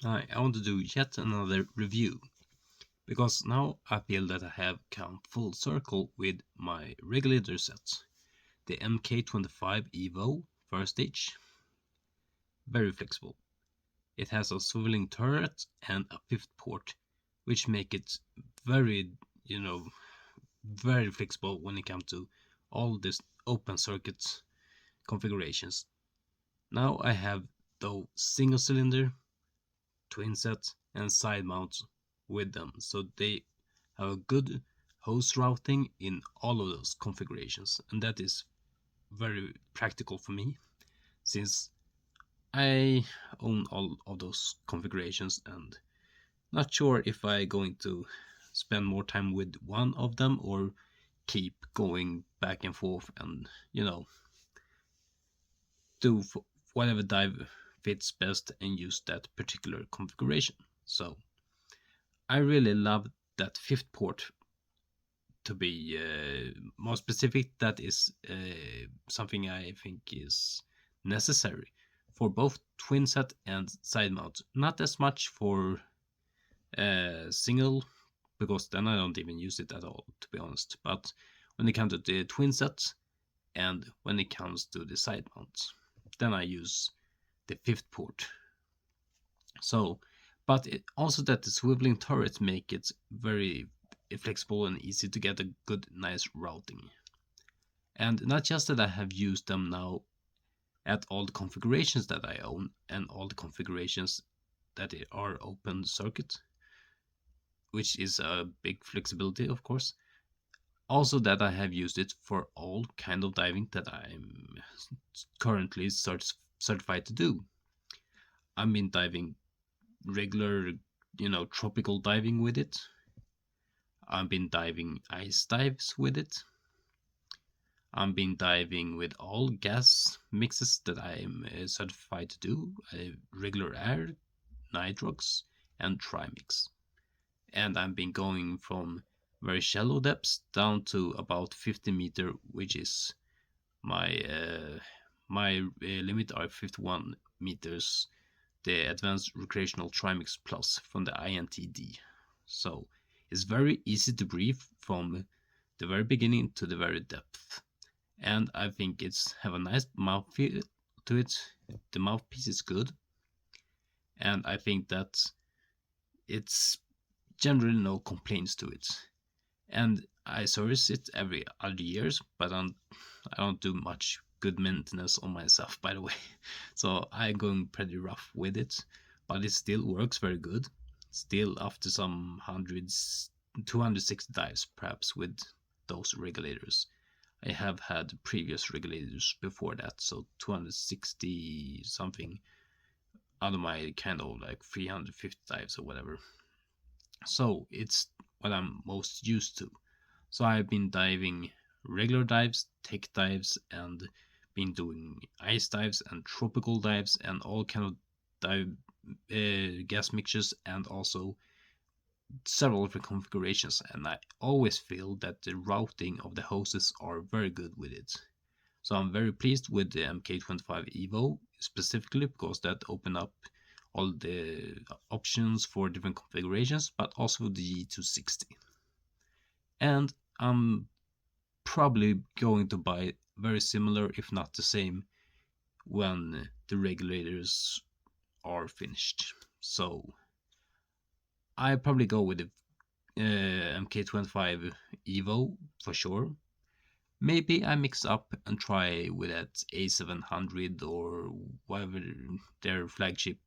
Hi, I want to do yet another review because now I feel that I have come full circle with my regulator sets. The MK25 Evo first stage, very flexible. It has a swiveling turret and a fifth port, which make it very, you know, very flexible when it comes to all this open circuit configurations. Now I have though single cylinder, twin set, and side mounts with them, so they have a good host routing in all of those configurations, and that is very practical for me since I own all of those configurations and not sure if I going to spend more time with one of them or keep going back and forth and do whatever dive fits best and use that particular configuration. So I really love that fifth port. To be more specific, that is something I think is necessary for both twin set and side mount. Not as much for single, because then I don't even use it at all, to be honest. But when it comes to the twin set and when it comes to the side mounts, then I use the fifth port. So, but it, also that the swiveling turrets make it very flexible and easy to get a good, nice routing. And not just that I have used them now at all the configurations that I own and all the configurations that are open circuit, which is a big flexibility, of course. Also that I have used it for all kind of diving that I'm currently certified to do. I've been diving regular, tropical diving with it. I've been diving ice dives with it. I've been diving with all gas mixes that I'm certified to do, regular air, nitrox, and trimix. And I've been going from very shallow depths down to about 50 meter, which is my limit are 51 meters. The Advanced Recreational Trimix Plus from the INTD. So it's very easy to breathe from the very beginning to the very depth. And I think it's have a nice mouthfeel to it. The mouthpiece is good. And I think that it's generally no complaints to it. And I service it every other years, but I don't do much good maintenance on myself, by the way. So I'm going pretty rough with it, but it still works very good. Still, after some hundreds, 260 dives perhaps with those regulators. I have had previous regulators before that, so 260 something out of my kind of like 350 dives or whatever. So it's what I'm most used to. So I've been diving regular dives, tech dives, and been doing ice dives and tropical dives and all kind of dive gas mixtures and also several different configurations. And I always feel that the routing of the hoses are very good with it. So I'm very pleased with the MK25 Evo specifically because that opened up all the options for different configurations, but also the G260. And I'm probably going to buy very similar, if not the same, when the regulators are finished. So I probably go with the MK25 Evo for sure. Maybe I mix up and try with that A700 or whatever their flagship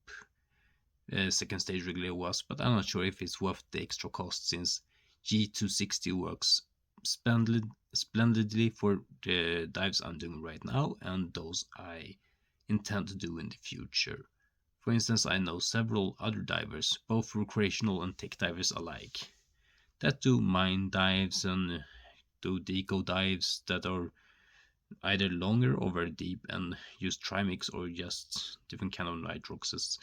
second stage regulator was, but I'm not sure if it's worth the extra cost since G260 works splendidly for the dives I'm doing right now and those I intend to do in the future. For instance, I know several other divers, both recreational and tech divers alike, that do mine dives and do deco dives that are either longer or very deep and use trimix or just different kind of nitroxes.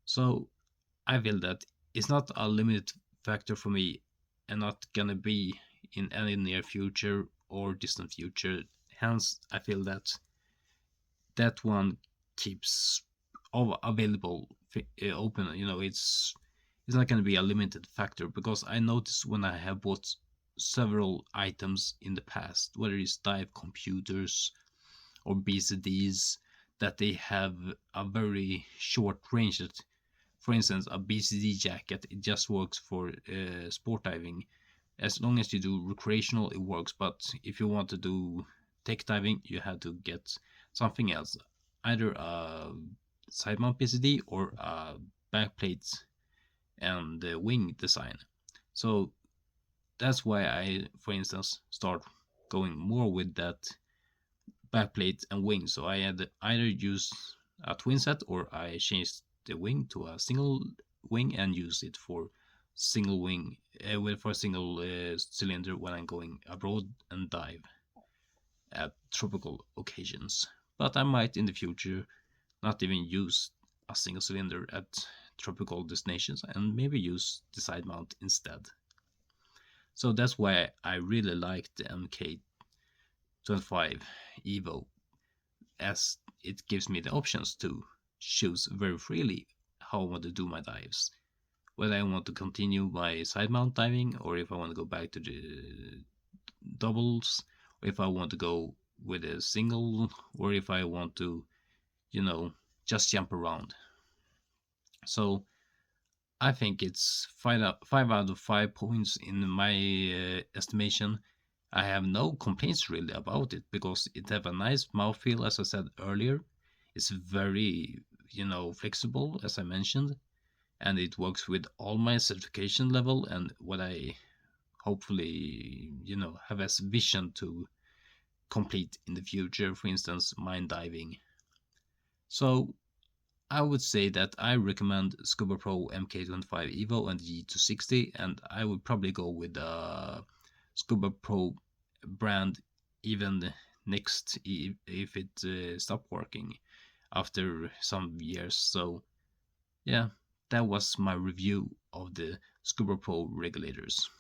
So I feel that it's not a limited factor for me and not gonna be in any near future or distant future. Hence, I feel that that one keeps of available open. It's not going to be a limited factor, because I noticed when I have bought several items in the past, whether it's dive computers or BCDs, that they have a very short range. For instance, a BCD jacket, it just works for sport diving. As long as you do recreational, it works. But if you want to do tech diving, you have to get something else, either a side mount BCD or a backplate and wing design. So that's why I, for instance, start going more with that backplate and wing. So I had either use a twin set, or I changed the wing to a single wing and use it for single wing, for a single cylinder when I'm going abroad and dive at tropical occasions. But I might in the future not even use a single cylinder at tropical destinations and maybe use the side mount instead. So that's why I really like the MK25 Evo, as it gives me the options to choose very freely how I want to do my dives. Whether I want to continue my side mount diving, or if I want to go back to the doubles, or if I want to go with a single, or if I want to, you know, just jump around. So I think it's 5 out of 5 points in my estimation. I have no complaints really about it, because it have a nice mouthfeel, as I said earlier. It's very, flexible, as I mentioned, and it works with all my certification level and what I hopefully, have as vision to complete in the future, for instance, mine diving. So I would say that I recommend Scuba Pro MK25 Evo and G260, and I would probably go with the Scuba Pro brand even next, if it stopped working after some years. So yeah, that was my review of the Scuba Pro regulators.